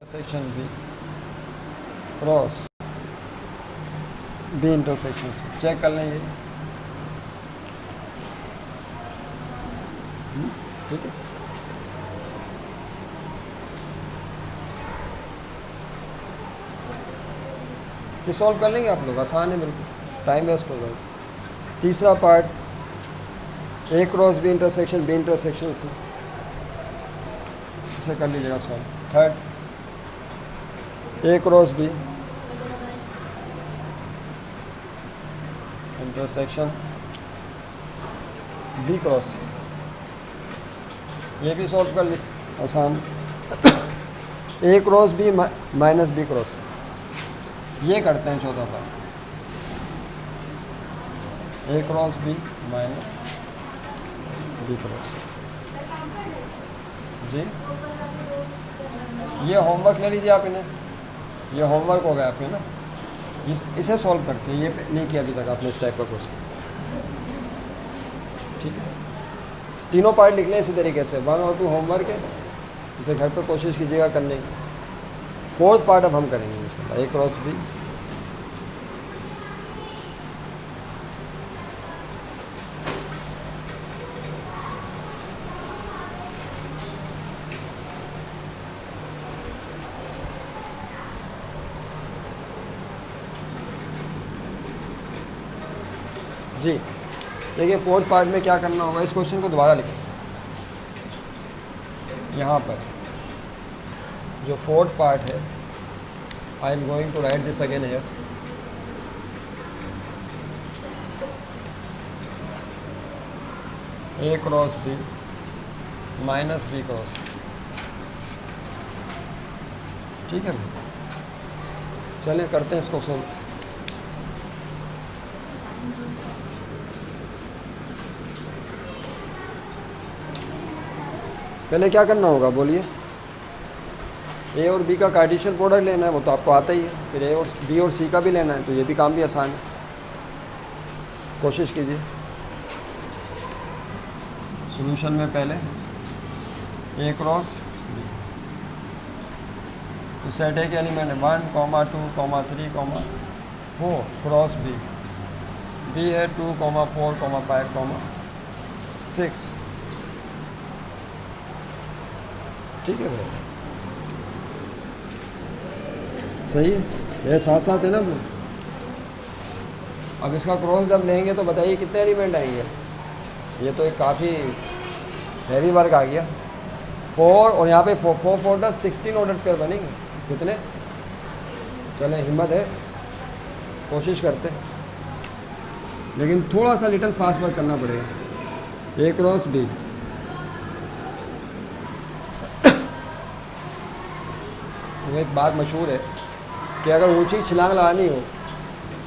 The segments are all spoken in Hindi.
Section B cross B intersection से चेक कर लेंगे। ठीक है, ये सॉल्व कर लेंगे आप लोग, आसान है बिल्कुल, टाइम वेस्ट होगा। तीसरा part A cross B intersection B intersection से, इसे कर लीजिएगा solve. Third A cross B intersection B cross, ये भी सॉल्व कर ली आसान। A cross B minus B cross, ये करते हैं चौथा part. A cross B minus B cross जी, ये होमवर्क ले लीजिए आप इन्हें, ये होमवर्क हो गया आपके ना, इसे सॉल्व करके, ये नहीं किया अभी तक आपने इस टाइप का क्वेश्चन। ठीक है, तीनों पार्ट लिख लें इसी तरीके से, 1 और 2 होमवर्क है, इसे घर पर कोशिश कीजिएगा करने की। फोर्थ पार्ट अब हम करेंगे इंशाल्लाह, ए क्रॉस बी जी। देखिए फोर्थ पार्ट में क्या करना होगा, इस क्वेश्चन को दोबारा लिखें। यहाँ पर जो फोर्थ पार्ट है, I am going to write this again here. A cross B minus B cross, ठीक है। चलिए करते हैं इसको सॉल्व। पहले क्या करना होगा बोलिए, ए और बी का कार्टेशियन प्रोडक्ट लेना है, वो तो आपको आता ही है। फिर ए और बी और सी का भी लेना है, तो ये भी काम भी आसान है, कोशिश कीजिए। सॉल्यूशन में पहले ए क्रॉस बी, तो सेट ए के एलिमेंट है 1, 2, 3, 4 क्रॉस बी, बी है 2, 4, 5, 6। ठीक है भाई, सही है, ये साथ साथ है ना। अब इसका क्रॉस जब लेंगे तो बताइए कितने एलिमेंट आएंगे। ये तो एक काफ़ी हैवी वर्क आ गया। 4 और यहाँ पे 4 4 10 16 ऑर्डर पेयर बनेंगे। कितने, चलें हिम्मत है, कोशिश करते, लेकिन थोड़ा सा लिटिल फास्ट वर्क करना पड़ेगा। ए क्रॉस बी, एक बात मशहूर है कि अगर ऊंची छलांग लगानी हो,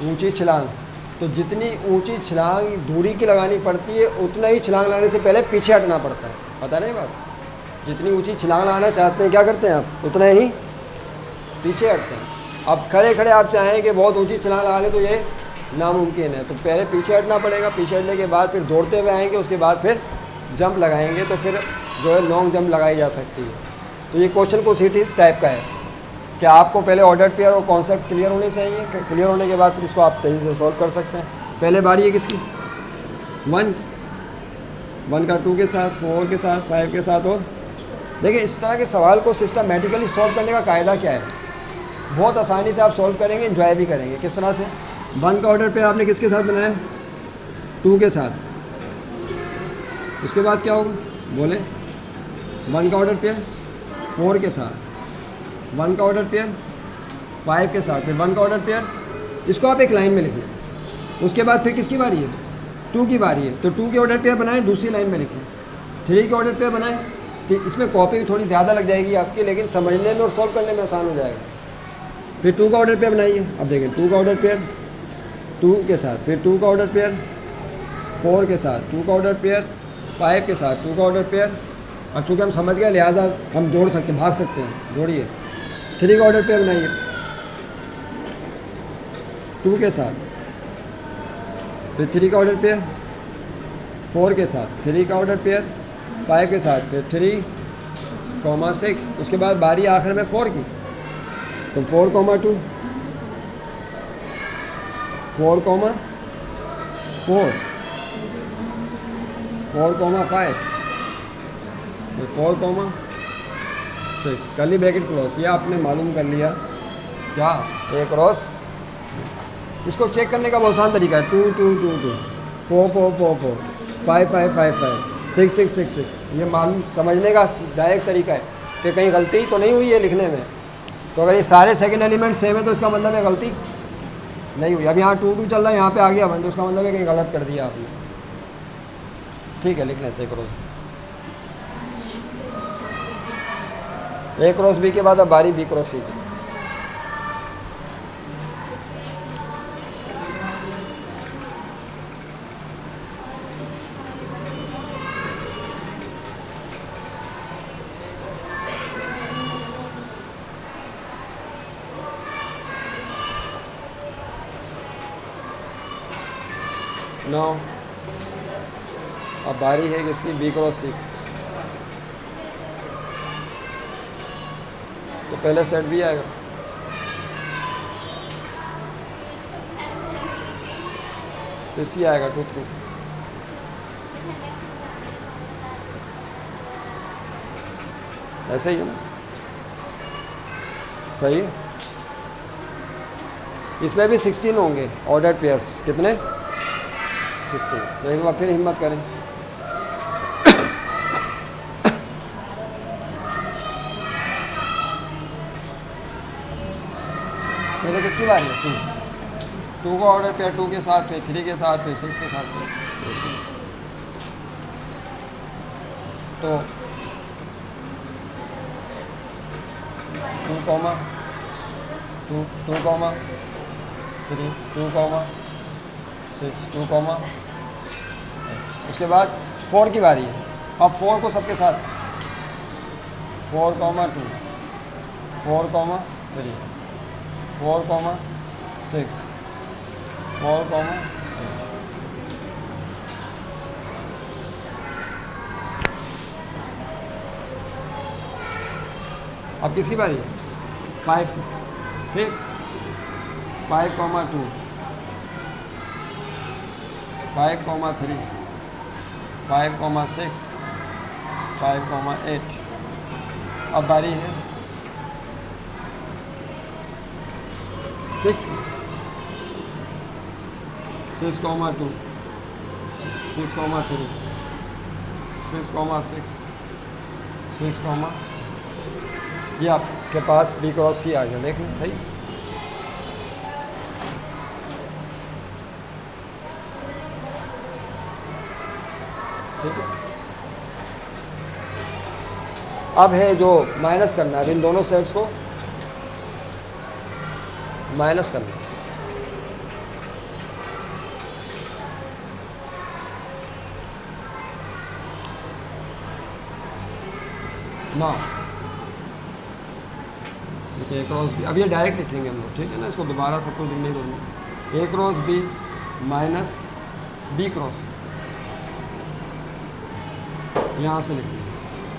ऊंची छलांग, तो जितनी ऊंची छलांग दूरी की लगानी पड़ती है, उतना ही छलांग लगाने से पहले पीछे हटना पड़ता है। पता नहीं बात, जितनी ऊंची छलांग लगाना चाहते हैं क्या करते हैं आप, उतना ही पीछे हटते हैं। अब खड़े खड़े आप चाहें कि बहुत ऊंची छलांग लगा लें तो ये नामुमकिन है, तो पहले पीछे हटना पड़ेगा। पीछे हटने के बाद फिर दौड़ते हुए आएंगे, उसके बाद फिर जंप लगाएंगे, तो फिर जो है लॉन्ग जंप लगाई जा सकती है। तो ये क्वेश्चन को सीटी टाइप का है कि आपको पहले ऑर्डर पेयर और कॉन्सेप्ट क्लियर होने चाहिए, क्लियर होने के बाद फिर इसको आप तेज़ी से सॉल्व कर सकते हैं। पहले बारी है किसकी, 1 का 2 के साथ, 4 के साथ, 5 के साथ। और देखिए इस तरह के सवाल को सिस्टमेटिकली सॉल्व करने का कायदा क्या है, बहुत आसानी से आप सॉल्व करेंगे, एंजॉय भी करेंगे। किस तरह से, 1 का ऑर्डर पेयर आपने किसके साथ बनाया, 2 के साथ। उसके बाद क्या होगा बोले, 1 का ऑर्डर पेयर 4 के साथ, 1 का ऑर्डर पेयर 5 के साथ, फिर 1 का ऑर्डर पेयर, इसको आप एक लाइन में लिखें। उसके बाद फिर किसकी बारी है, 2 की बारी है, तो 2 के ऑर्डर पेयर बनाएं, दूसरी लाइन में लिखें। 3 के ऑर्डर पेयर बनाएं, इसमें कॉपी भी थोड़ी ज़्यादा लग जाएगी आपकी, लेकिन समझने में और सॉल्व करने में आसान हो जाएगा। फिर 2 का ऑर्डर पेयर बनाइए। अब देखें 2 का ऑर्डर पेयर 2 के साथ, फिर 2 का ऑर्डर पेयर 4 के साथ, 2 का ऑर्डर पेयर 5 के साथ, 2 का ऑर्डर पेयर। अब चूँकि हम समझ गए लिहाजा हम दौड़ सकते, भाग सकते हैं, दौड़िए। 3 का ऑर्डर पेयर बनाइए 2 के साथ, फिर 3 का ऑर्डर पेयर 4 के साथ, 3 का ऑर्डर पेयर 5 के साथ, फिर 3, 6। उसके बाद बारी आखिर में 4 की, तो 4,2, 4,4, 4,5, 4,6, कर्ली ब्रैकेट क्लोज। ये आपने मालूम कर लिया क्या, ए क्रॉस। इसको चेक करने का बहुत आसान तरीका है, 2, 2, 2, 2, 4, 4, 4, 4, 5, 5, 5, 5, 6, 6, 6, 6। ये मालूम समझने का डायरेक्ट तरीका है कि कहीं गलती तो नहीं हुई है लिखने में। तो अगर ये सारे सेकंड एलिमेंट सेम है तो इसका मतलब है गलती नहीं हुई। अब यहाँ 2, 2 चल रहा है, यहाँ पे आ गया 1, तो उसका मतलब है कहीं गलत कर दिया आपने। ठीक है, लिखने से ए क्रॉस बी के बाद अब बारी बी क्रॉस सी की। नो, अब बारी है किसकी, बी क्रॉस सी। तो पहले सेट भी आएगा, फिर सी आएगा 2, 3, 6। ऐसे ही है ना, सही है। इसमें भी 16 होंगे ऑर्डर्ड पेयर्स। कितने, 16। तो एक बार फिर हिम्मत करें। पहले किसकी बारी है, 2 को ऑर्डर पेयर 2 के साथ, फिर 3 के साथ, फिर 6 के साथ। तो 2, 2, 2, 3, 2, 6, 2, उसके बाद 4 की बारी है। अब 4 को सबके साथ 4, 2, 4, 3, 4, 6, 4, 8। अब किसकी बारी है, 5, फिर 5, 2, 5, 3, 5, 6, 5, 8। अब बारी है 6, 6, 2, 6, 3, 6, 6, 6, ये आपके पास बी क्रॉस सी आ गया। देख लें, सही। ठीक है, अब है जो माइनस करना है, इन दोनों सेट्स को माइनस करना है। ना देखिए, ए क्रॉस बी, अब ये डायरेक्ट लिखेंगे हम लोग, ठीक है ना, इसको दोबारा सबको लिखने नहीं करूँगा। A cross B minus B cross, यहाँ से लिखेंगे।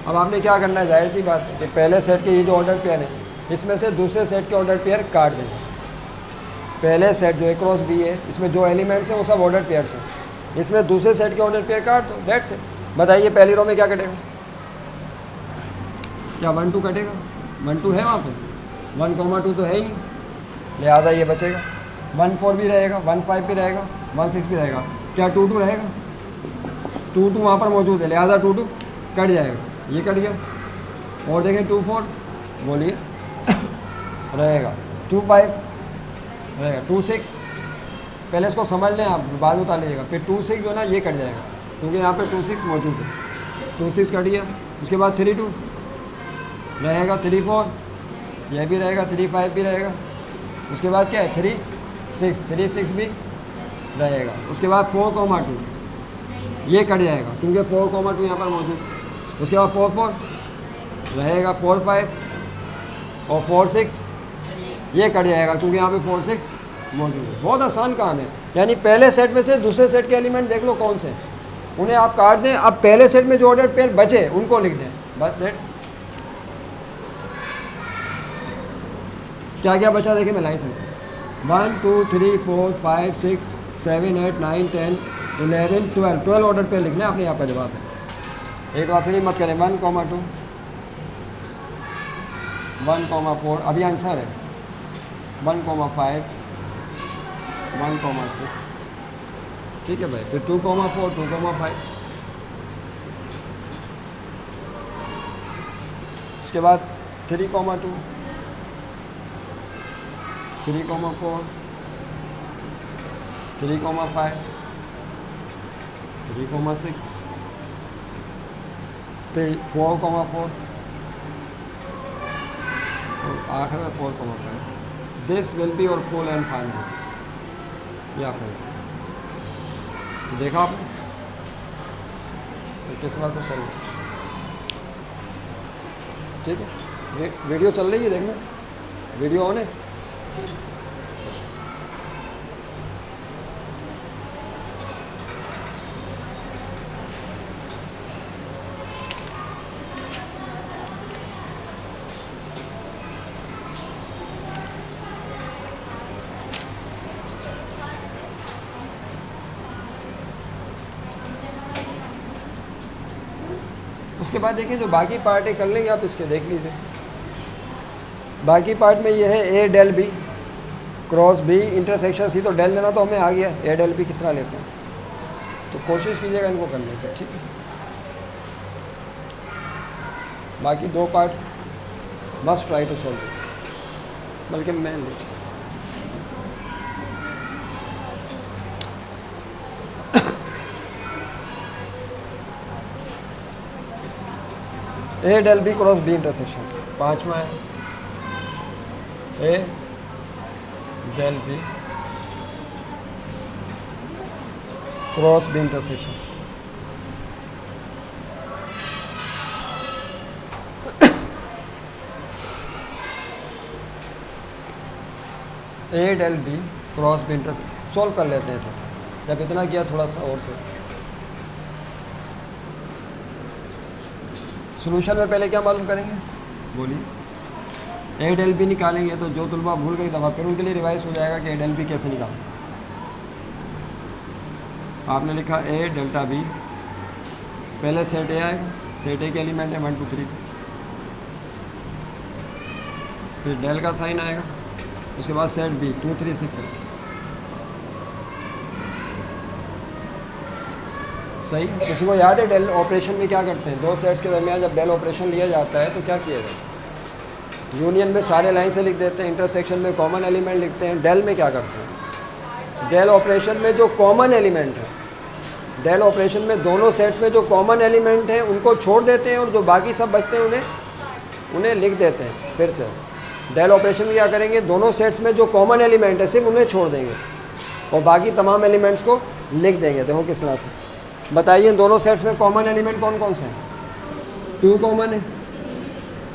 अब आपने क्या करना है, जाहिर सी बात है कि पहले सेट के ये जो ऑर्डर पेयर है, इसमें से दूसरे सेट के ऑर्डर पेयर काट देंगे। पहले सेट जो ए क्रॉस बी है, इसमें जो एलिमेंट्स हैं वो सब ऑर्डर पेयर्स हैं, इसमें दूसरे सेट के ऑर्डर पेयर काट दो, दैट्स इट। बताइए पहली रो में क्या कटेगा, क्या 1, 2 कटेगा, 1, 2 है वहाँ पे, 1, 2 तो है ही नहीं, लिहाजा ये बचेगा। 1, 4 भी रहेगा, 1, 5 भी रहेगा, 1, 6 भी रहेगा। क्या 2, 2 रहेगा, 2, 2 वहाँ पर मौजूद है, लिहाजा 2, 2 कट जाएगा, ये कट गया। और देखें 2, 4 बोलिए रहेगा, 2, 5 रहेगा, 2, 6 पहले इसको समझ लें आप, बाद में उतार लीजिएगा। फिर 2, 6 जो है ना ये कट जाएगा, क्योंकि यहाँ पे 2, 6 मौजूद है, 2, 6 कट गया। उसके बाद 3, 2 रहेगा, 3, 4 यह भी रहेगा, 3, 5 भी रहेगा। उसके बाद क्या है, 3, 6 भी रहेगा। उसके बाद 4, 2 ये कट जाएगा, क्योंकि 4, 2 यहाँ पर मौजूद। उसके बाद 4, 4 रहेगा, 4, 5 और 4, 6 ये कट जाएगा, क्योंकि यहाँ पे 4, 6 मौजूद है। बहुत आसान काम है, यानी पहले सेट में से दूसरे सेट के एलिमेंट देख लो कौन से हैं, उन्हें आप काट दें। अब पहले सेट में जो ऑर्डर पेयर बचे उनको लिख दें, बस दैट्स। क्या क्या बचा देखे मैं लाइन से 1 2 3 4 5 6 7 8 9 10 11 12 ऑर्डर पे लिखना है आपने यहाँ पर जवाब है। एक बार फिर मत करें 1, 2 1, 4 अभी आंसर है 1, 5 1, 6 ठीक है भाई। फिर 2, 4 2, 5 उसके बाद 3, 2 3, 4 3, 5 3, 6 फिर 4, 4 और आखिर में 4, 5 दिस विल बी और फुल एंड फाइनल। या फिर देखा आपने तो किस बात को सही ठीक है। वीडियो चल रही है देखना वीडियो ऑन है। उसके बाद देखिए जो बाकी पार्ट है कर लेंगे आप इसके देख लीजिए। बाकी पार्ट में ये है A del B cross B intersection C, तो डेल लेना तो हमें आ गया, ए डेल बी किस तरह लेते हैं तो कोशिश कीजिएगा इनको करने की ठीक है। बाकी दो part must try to solve this, बल्कि मैं A del B cross B intersection से। पाँचवा है A del B cross B intersection से। A del B cross B intersection solve कर लेते हैं सर। जब इतना किया थोड़ा सा और से सोल्यूशन में पहले क्या मालूम करेंगे बोलिए। ए डेल बी निकालेंगे तो जो तुलबा भूल गई दफा फिर उनके लिए रिवाइज हो जाएगा कि ए डेल बी कैसे निकालें। आपने लिखा ए डेल्टा बी, पहले सेट ए आएगा, सेट ए के एलिमेंट है 1 2 3, फिर डेल का साइन आएगा, उसके बाद सेट बी 2 3 6 है। सही। किसी को याद है डेल ऑपरेशन में क्या करते हैं? दो सेट्स के दरमियान जब डेल ऑपरेशन लिया जाता है तो क्या किया जाता है? यूनियन में सारे लाइन से लिख देते हैं, इंटरसेक्शन में कॉमन एलिमेंट लिखते हैं। डेल में क्या करते हैं? डेल ऑपरेशन में जो कॉमन एलिमेंट है, डेल ऑपरेशन में दोनों सेट्स में जो कॉमन एलिमेंट हैं उनको छोड़ देते हैं और जो बाकी सब बचते हैं उन्हें लिख देते हैं। फिर से डेल ऑपरेशन में क्या करेंगे? दोनों सेट्स में जो कॉमन एलिमेंट है सिर्फ उन्हें छोड़ देंगे और बाकी तमाम एलिमेंट्स को लिख देंगे। देखो किस तरह से बताइए, दोनों सेट्स में कॉमन एलिमेंट कौन कौन से हैं? 2 कॉमन है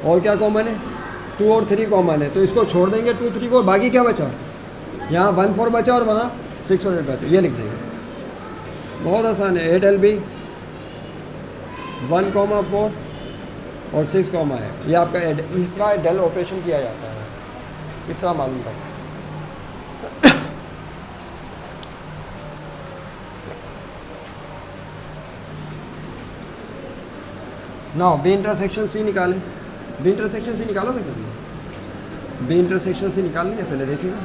और क्या कॉमन है? 2 और 3 कॉमन है, तो इसको छोड़ देंगे 2 3 को, बाकी क्या बचा? यहाँ 1 4 बचा और वहाँ 6 और 8 बचा, ये लिख देंगे। बहुत आसान है। ए डेल बी 1, 4 और 6 है, ये आपका इस तरह डेल ऑपरेशन किया जाता है। इस तरह मालूम करें। ना बी इंटरसेक्शन सी निकालें। बी इंटरसेक्शन सी निकालो तो करिए। बी इंटरसेक्शन सी निकाल लिया, पहले देखिएगा,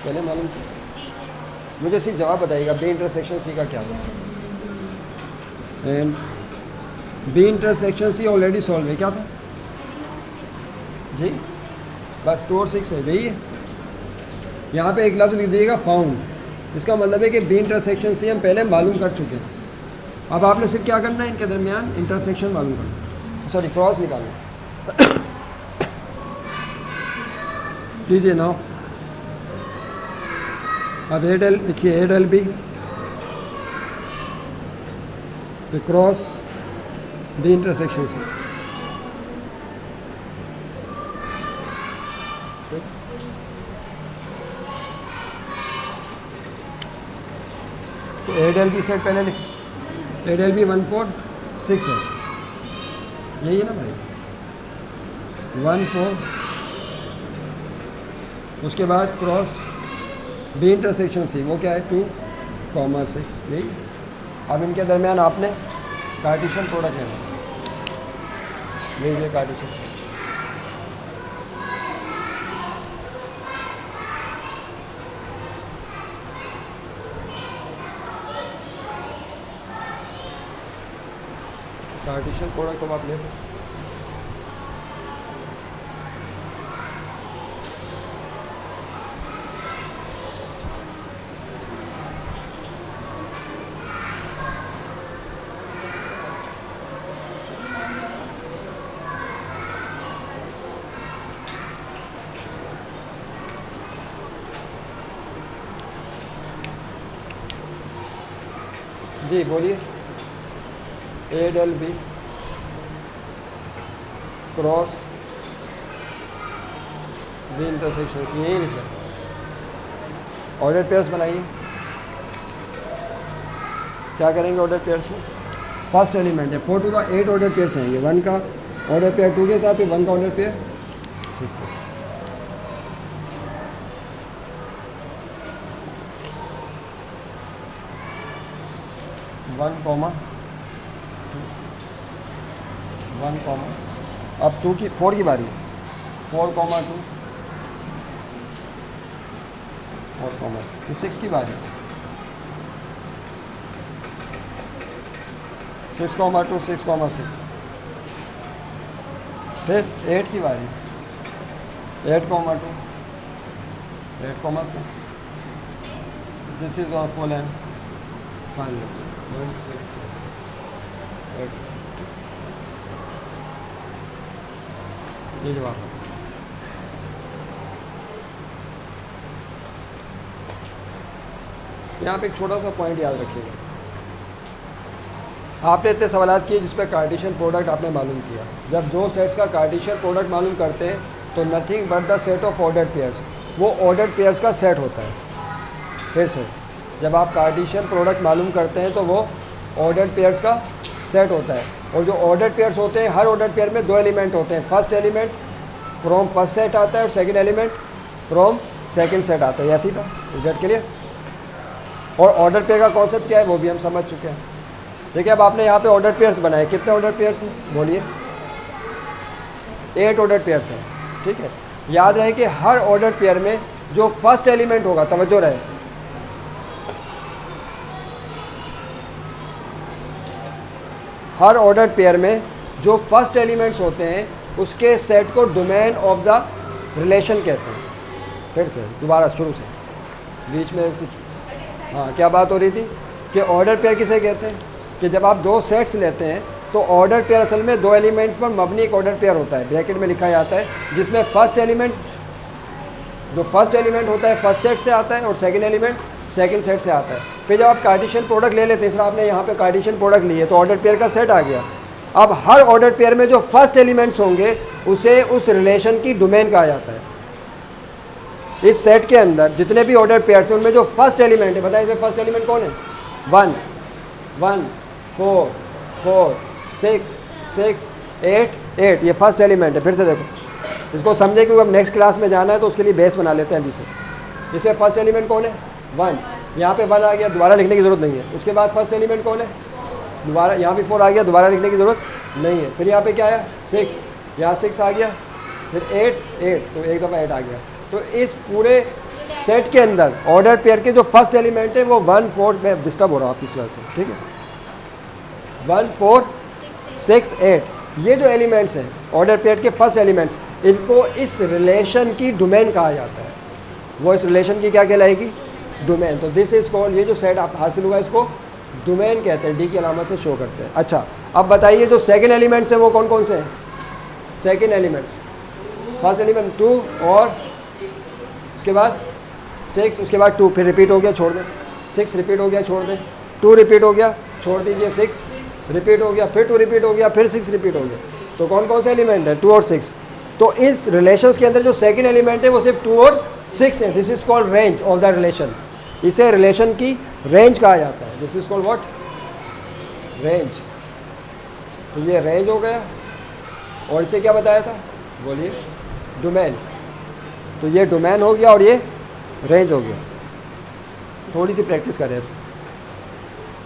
पहले मालूम मुझे सिर्फ जवाब बताइएगा बी इंटरसेक्शन सी का क्या होगा। And B intersection C already solve है, क्या था जी? बस 2 और 6 है, यही है। यहाँ पे एक लफ्ज़ लिख दीजिएगा फाउंड, इसका मतलब है कि बी इंटरसेक्शन सी हम पहले मालूम कर चुके हैं। अब आपने सिर्फ क्या करना है? इनके दरमियान इंटरसेक्शन मालूम करना, सॉरी क्रॉस निकालना। लीजिए नाउ, अब ए डेल लिखिए, A del B cross B intersection से। तो ए डेल बी सेट पहले लिख, ए डेल बी 1 4 6 है, यही है ना भाई? 1 4 उसके बाद क्रॉस बी इंटरसेक्शन सी, वो क्या है 2,6, यही। अब इनके दरमियान आपने कार्टेशियन प्रोडक्ट लेना, लीजिए कार्टेशियन। कार्टेशियन प्रोडक्ट को आप ले सकते हैं। जी बोलिए। A del B cross B intersection C, यही लिखना। ऑर्डर पेयर्स बनाइए। क्या करेंगे ऑर्डर पेयर्स में? फर्स्ट एलिमेंट है 4 to the 8 ऑर्डर पेयर्स आएंगे। 1 का ऑर्डर पेयर 2 के साथ, फिर 1 का ऑर्डर पेयर 6 के साथ। 1, अब 4 की बारी है। 4,2 और 6 की बारी, 6,2 6,6। फिर 8 की बारी, 8,2 8,6। दिस इज और फुल एंड फाइनल। ये जवाब है। यहाँ पे एक छोटा सा पॉइंट याद रखिएगा। आपने इतने सवाल किए जिस पर कार्टेशियन प्रोडक्ट आपने मालूम किया। जब दो सेट्स का कार्टेशियन प्रोडक्ट मालूम करते हैं तो nothing but the set of ordered pairs, वो ऑर्डर्ड पेयर्स का सेट होता है। फिर से, जब आप कार्टेशियन प्रोडक्ट मालूम करते हैं तो वो ऑर्डर्ड पेयर्स का सेट होता है। और जो ऑर्डर्ड पेयर्स होते हैं, हर ऑर्डर्ड पेयर में 2 एलिमेंट होते हैं। First element from first set आता है और second element from second set आता है। ऐसी था रिजल्ट के लिए। और ऑर्डर पेयर का कॉन्सेप्ट क्या है वो भी हम समझ चुके हैं। देखिए अब आपने यहाँ पे ऑर्डर पेयर्स बनाए। कितने ऑर्डर पेयर्स हैं बोलिए? 8 ऑर्डर पेयर्स हैं। ठीक है, याद रहे कि हर ऑर्डर पेयर में जो फर्स्ट एलिमेंट होगा, तवज्जो रहे, हर ऑर्डर पेयर में जो फर्स्ट एलिमेंट्स होते हैं उसके सेट को डोमेन ऑफ द रिलेशन कहते हैं। फिर से दोबारा शुरू से, बीच में कुछ क्या बात हो रही थी कि ऑर्डर पेयर किसे कहते हैं? कि जब आप 2 सेट्स लेते हैं तो ऑर्डर पेयर असल में 2 एलिमेंट्स पर मबनी एक ऑर्डर पेयर होता है, ब्रैकेट में लिखा जाता है, जिसमें फर्स्ट एलिमेंट होता है फर्स्ट सेट से आता है और सेकंड एलिमेंट सेकंड सेट से आता है। फिर जब आप कार्टेशियन प्रोडक्ट ले लेते हैं, इसलिए आपने यहाँ पे कार्टेशियन प्रोडक्ट लिए तो ऑर्डर पेयर का सेट आ गया। अब हर ऑर्डर पेयर में जो फर्स्ट एलिमेंट्स होंगे उसे उस रिलेशन की डोमेन कहा जाता है। इस सेट के अंदर जितने भी ऑर्डर पेयर्स हैं उनमें जो फर्स्ट एलिमेंट है, बताइए इसमें फर्स्ट एलिमेंट कौन है? 1 1 4 4 6 6 8 8, ये फर्स्ट एलिमेंट है। फिर से देखो, इसको समझे क्योंकि अब नेक्स्ट क्लास में जाना है तो उसके लिए बेस बना लेते हैं अभी से। इसमें फर्स्ट एलिमेंट कौन है? 1, यहाँ पे 1 आ गया, दोबारा लिखने की ज़रूरत नहीं है। उसके बाद फर्स्ट एलिमेंट कौन है? दोबारा यहाँ पे 4 आ गया, दोबारा लिखने की ज़रूरत नहीं है। फिर यहाँ पे क्या आया? 6, यहाँ 6 आ गया, फिर 8 8, तो एक दफ़ा 8 आ गया। तो इस पूरे सेट के अंदर ऑर्डर पेयर के जो फर्स्ट एलिमेंट है वो 1 4, में डिस्टर्ब हो रहा हूँ आपकी इस वजह से, ठीक है, 1 4 6 8, ये जो एलिमेंट्स हैं ऑर्डर पेयर के फर्स्ट एलिमेंट्स, इनको इस रिलेशन की डोमेन कहा जाता है। वो इस रिलेशन की क्या कहलाएगी? डोमेन। तो दिस इज कॉल्ड, ये जो सेट आप हासिल हुआ इसको डोमेन कहते हैं, डी की अलामत से शो करते हैं। अच्छा, अब बताइए जो सेकंड एलिमेंट्स हैं वो कौन कौन से हैं? सेकंड एलिमेंट्स, फर्स्ट एलिमेंट 2 और उसके बाद 6, उसके बाद 2, फिर रिपीट हो गया छोड़ दें, 6 रिपीट हो गया छोड़ दें, 2 रिपीट हो गया छोड़ दीजिए, 6 रिपीट हो गया, फिर 2 रिपीट हो गया, फिर 6 रिपीट हो गया। तो कौन कौन से एलिमेंट है? 2 और 6। तो इस रिलेशंस के अंदर जो सेकंड एलिमेंट है वो सिर्फ 2 और 6 है। This is called range of the relation. इसे रिलेशन की रेंज कहा जाता है। This is called what? Range. तो ये रेंज हो गया। और इसे क्या बताया था? बोलिए, डोमेन। तो ये डोमेन हो गया और ये रेंज हो गया। थोड़ी सी प्रैक्टिस करें इसमें।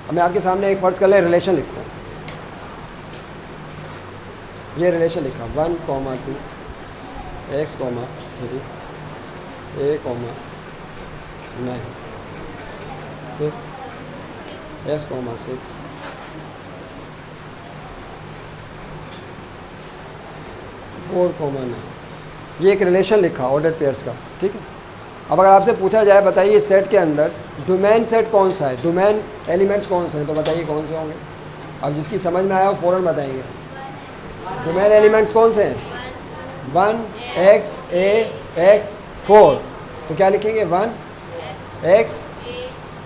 अब मैं आपके सामने एक फर्ज कर ले रिलेशन लिखता हूँ। ये रिलेशन लिखा 1, 2 x, 3 a, 9 फिर s, 6 4, 9। ये एक रिलेशन लिखा ऑर्डर्ड पेयर्स का, ठीक है। अब अगर आपसे पूछा जाए बताइए सेट के अंदर डोमेन सेट कौन सा है, डोमेन एलिमेंट्स कौन से हैं, तो बताइए कौन से होंगे। अब जिसकी समझ में आया वो फ़ौरन बताएंगे। डोमेन एलिमेंट्स कौन से हैं? 1 x a x 4, तो क्या लिखेंगे 1 x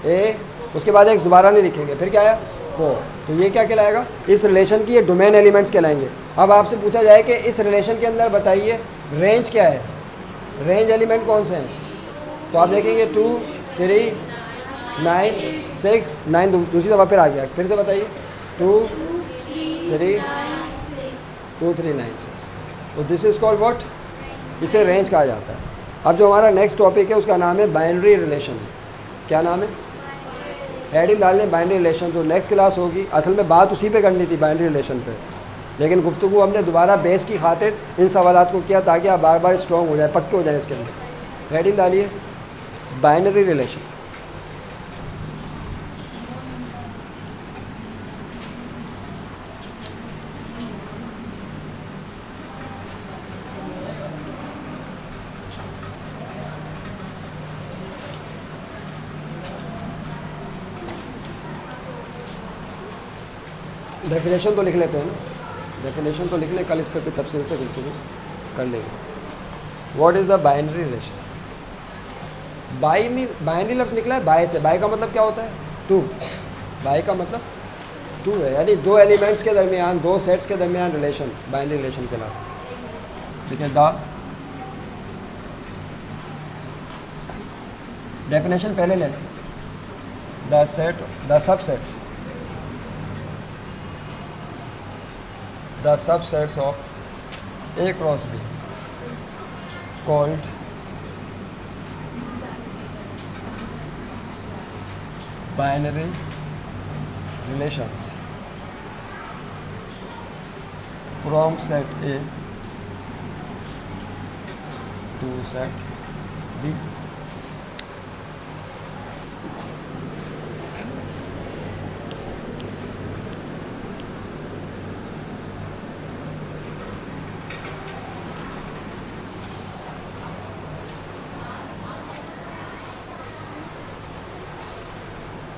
a, उसके बाद x दोबारा नहीं लिखेंगे, फिर क्या आया 4, तो ये क्या कहलाएगा? इस रिलेशन की ये डोमेन एलिमेंट्स कहलाएंगे। अब आपसे पूछा जाए कि इस रिलेशन के अंदर बताइए रेंज क्या है, रेंज एलिमेंट कौन से हैं, तो आप देखेंगे 2 3 9 6 9, दूसरी दफ़ा फिर आ गया, फिर से बताइए 2 3 2 3 9 6, तो दिस इज कॉल्ड व्हाट, इसे रेंज कहा जाता है। अब जो हमारा नेक्स्ट टॉपिक है उसका नाम है बाइनरी रिलेशन। क्या नाम है? हेडिंग डालने बाइनरी रिलेशन। जो नेक्स्ट क्लास होगी असल में बात उसी पे करनी थी, बाइनरी रिलेशन पे, लेकिन गुफ्तगू हमने दोबारा बेस की खातिर इन सवालात को किया ताकि आप बार बार स्ट्रॉन्ग हो जाए, पक्के हो जाए इसके अंदर। हेडिंग डालिए बाइनरी रिलेशन। डेफिनेशन तो लिख लेते हैं ना, डेफिनेशन तो लिख लें, कल इस पर भी तफसील से गुफ्तगू कर लेंगे। What is the binary relation? Binary लफ्ज़ निकला है बाय से। बाय का मतलब क्या होता है? 2। बाय का मतलब 2 है, यानी दो एलिमेंट्स के दरमियान, दो सेट्स के दरमियान रिलेशन बाइनरी रिलेशन कहलाता है। ठीक है। द डेफिनेशन पहले लें। The set, the subsets, the subsets of A cross B called binary relations from set A to set B.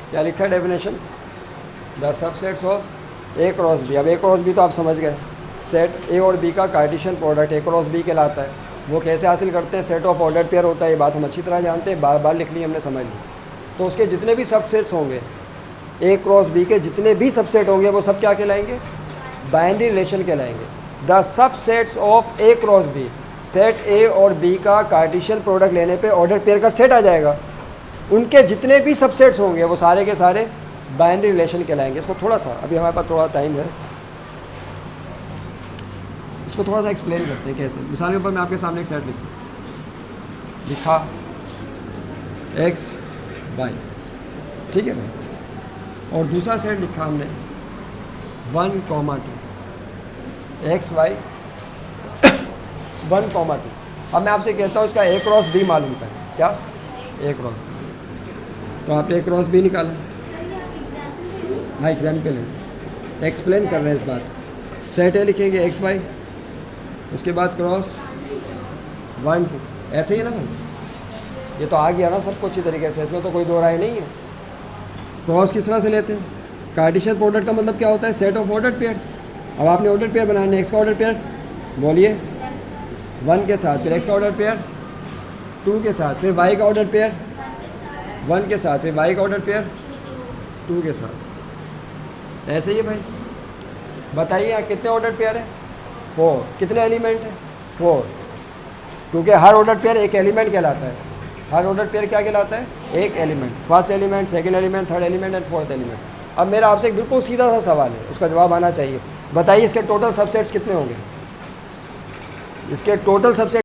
क्या लिखा है definition? The subsets of A cross B. अब ए क्रॉस बी तो आप समझ गए, सेट ए और बी का Cartesian product A cross B कहलाता है। वो कैसे हासिल करते हैं? सेट ऑफ ऑर्डर्ड पेयर होता है, ये बात हम अच्छी तरह जानते हैं, बार बार लिख ली हमने, समझ ली। तो उसके जितने भी सबसेट्स होंगे, ए क्रॉस बी के जितने भी सबसेट होंगे वो सब क्या कहलाएंगे? बाइनरी रिलेशन कहलाएंगे। The subsets of A cross B, set A और बी का कार्टेशियन प्रोडक्ट लेने पे ऑर्डर पेयर का सेट आ जाएगा, उनके जितने भी सबसेट्स होंगे वो सारे के सारे बाइनरी रिलेशन कहलाएंगे। इसको थोड़ा सा, अभी हमारे पास थोड़ा टाइम है, इसको थोड़ा सा एक्सप्लेन करते हैं कैसे। मिसाल के ऊपर मैं आपके सामने एक सेट लिखा x y, ठीक है भाई, और दूसरा सेट लिखा हमने 1, 2 x y 1, 2। अब मैं आपसे कहता हूँ इसका ए क्रॉस बी मालूम करें। क्या? ए क्रॉस, तो आप ए क्रॉस बी निकालें। हाँ, एग्जाम्पल है, एक्सप्लेन कर रहे हैं इस बात। सेट ए लिखेंगे एक्स वाई, उसके बाद क्रॉस 1, 2, ऐसे ही ना भाई, ये तो आ गया ना सबको अच्छी तरीके से, इसमें तो कोई दो राय नहीं है। क्रॉस किस तरह से लेते हैं? कार्टेशियन प्रोडक्ट का मतलब क्या होता है? Set of ordered pairs. अब आपने ऑर्डर्ड पेयर बनाने, एक्स का ऑर्डर पेयर बोलिए 1 के साथ, फिर एक्स का ऑर्डर पेयर 2 के साथ, फिर वाई का ऑर्डर पेयर 1 के साथ, फिर वाई का ऑर्डर पेयर 2 के साथ। ऐसे ही है भाई। बताइए यहाँ कितने ऑर्डर पेयर है? 4। कितने एलिमेंट है? 4, क्योंकि हर ऑर्डर पेयर एक एलिमेंट कहलाता है। हर ऑर्डर पेयर क्या कहलाता है? एक element. First element, second element, third element and fourth element. अब मेरा आपसे एक बिल्कुल सीधा सा सवाल है, उसका जवाब आना चाहिए। बताइए इसके टोटल सबसेट्स कितने होंगे? इसके टोटल सबसेट